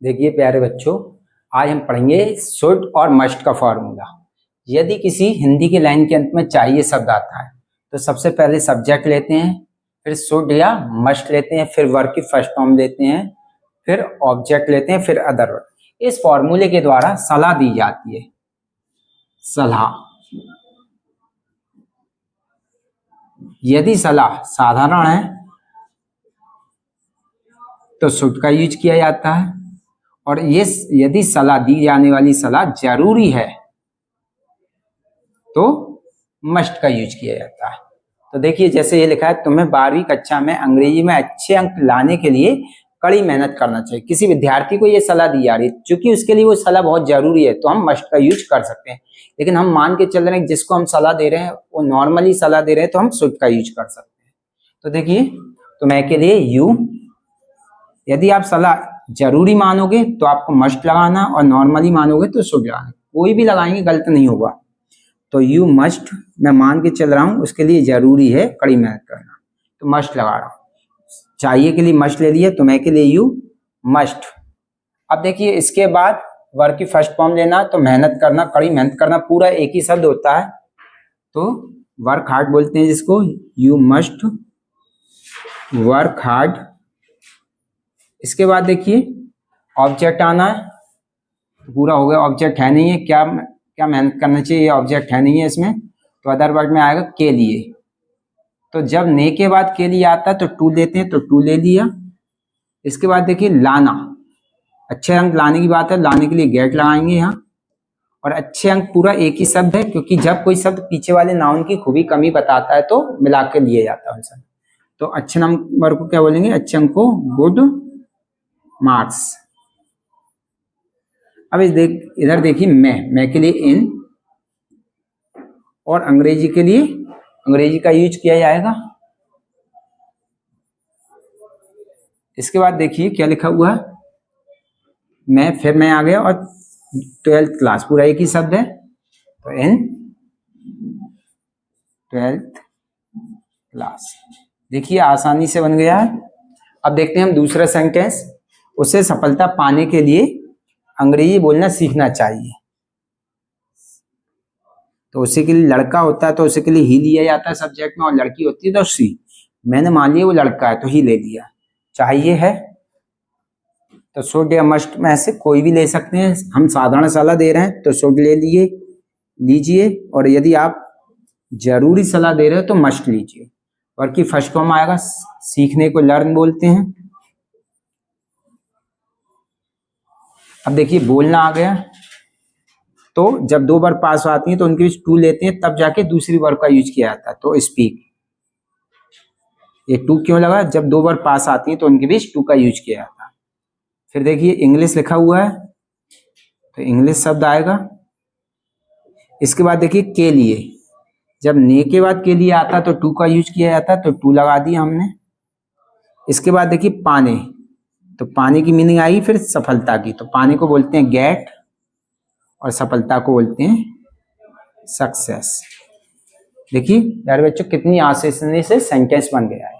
देखिए प्यारे बच्चों, आज हम पढ़ेंगे शुड और मस्ट का फॉर्मूला। यदि किसी हिंदी के लाइन के अंत में चाहिए शब्द आता है तो सबसे पहले सब्जेक्ट लेते हैं, फिर शुड या मस्ट लेते हैं, फिर वर्ब की फर्स्ट फॉर्म लेते हैं, फिर ऑब्जेक्ट लेते हैं, फिर अदर वर्ब। इस फॉर्मूले के द्वारा सलाह दी जाती है। सलाह, यदि सलाह साधारण है तो शुड का यूज किया जाता है, और ये यदि सलाह दी जाने वाली सलाह जरूरी है तो मस्ट का यूज किया जाता है। तो देखिए जैसे ये लिखा है, तुम्हें 12वीं कक्षा में अंग्रेजी में अच्छे अंक लाने के लिए कड़ी मेहनत करना चाहिए। किसी विद्यार्थी को ये सलाह दी जा रही है, क्योंकि उसके लिए वो सलाह बहुत जरूरी है तो हम मस्ट का यूज कर सकते हैं। लेकिन हम मान के चल रहे हैं जिसको हम सलाह दे रहे हैं वो नॉर्मली सलाह दे रहे हैं तो हम शुड का यूज कर सकते हैं। तो देखिए, तुम्हें के लिए यू, यदि आप सलाह जरूरी मानोगे तो आपको मस्ट लगाना, और नॉर्मली मानोगे तो शुड लगाना। कोई भी लगाएंगे गलत नहीं होगा। तो यू मस्ट मैं मान के चल रहा हूं, उसके लिए जरूरी है कड़ी मेहनत करना, तो मस्ट लगा रहा हूं। चाहिए के लिए मस्ट ले लिया, तुम्हें के लिए यू मस्ट। अब देखिए इसके बाद वर्ब की फर्स्ट फॉर्म लेना, तो मेहनत करना, कड़ी मेहनत करना, पूरा एक ही शब्द होता है तो वर्क हार्ड बोलते हैं जिसको। You must work hard. इसके बाद देखिए ऑब्जेक्ट आना है, पूरा हो गया। ऑब्जेक्ट है नहीं है, क्या क्या मेहनत करना चाहिए, ये ऑब्जेक्ट है नहीं है इसमें, तो अदर वर्ड में आएगा के लिए। तो जब ने के बाद के लिए आता है तो टू लेते हैं, तो टू ले लिया। इसके बाद देखिए लाना, अच्छे अंक लाने की बात है, लाने के लिए गेट लगाएंगे यहाँ। और अच्छे अंक पूरा एक ही शब्द है, क्योंकि जब कोई शब्द पीछे वाले नाउन की खूबी कमी बताता है तो मिला के लिए जाता है उनसे। तो अच्छे नंबर को क्या बोलेंगे, अच्छे अंक को गुड मार्क्स। अब इधर देखिए मैं के लिए इन, और अंग्रेजी के लिए अंग्रेजी का यूज किया जाएगा। इसके बाद देखिए क्या लिखा हुआ है, मैं आ गया, और 12th क्लास पूरा एक ही शब्द है, तो इन 12th क्लास। देखिए आसानी से बन गया है। अब देखते हैं हम दूसरा सेंटेंस। उसे सफलता पाने के लिए अंग्रेजी बोलना सीखना चाहिए। तो उसी के लिए लड़का होता है तो उसी के लिए ही लिया जाता है सब्जेक्ट में, और लड़की होती है तो सी। मैंने मान लिया वो लड़का है तो ही ले लिया। चाहिए है तो शुड या मस्ट में से कोई भी ले सकते हैं। हम साधारण सलाह दे रहे हैं तो शुड ले लीजिए, और यदि आप जरूरी सलाह दे रहे हो तो मस्ट लीजिए। और की फर्स्ट फॉर्म आएगा, सीखने को लर्न बोलते हैं। अब देखिए बोलना आ गया, तो जब दो वर्ब पास आती हैं तो उनके बीच टू लेते हैं, तब जाके दूसरी वर्ब का यूज किया जाता है। तो स्पीक, ये टू क्यों लगा, जब दो वर्ब पास आती हैं तो उनके बीच टू का यूज किया जाता है। फिर देखिए इंग्लिश लिखा हुआ है तो इंग्लिश शब्द आएगा। इसके बाद देखिए के लिए, जब ने के बाद के लिए आता तो टू का यूज किया जाता है, तो टू लगा दिया हमने। इसके बाद देखिए पाने, तो पाने की मीनिंग आई फिर सफलता की, तो पाने को बोलते हैं गेट, और सफलता को बोलते हैं सक्सेस। देखिए यार बच्चों कितनी आसानी से सेंटेंस बन गया है।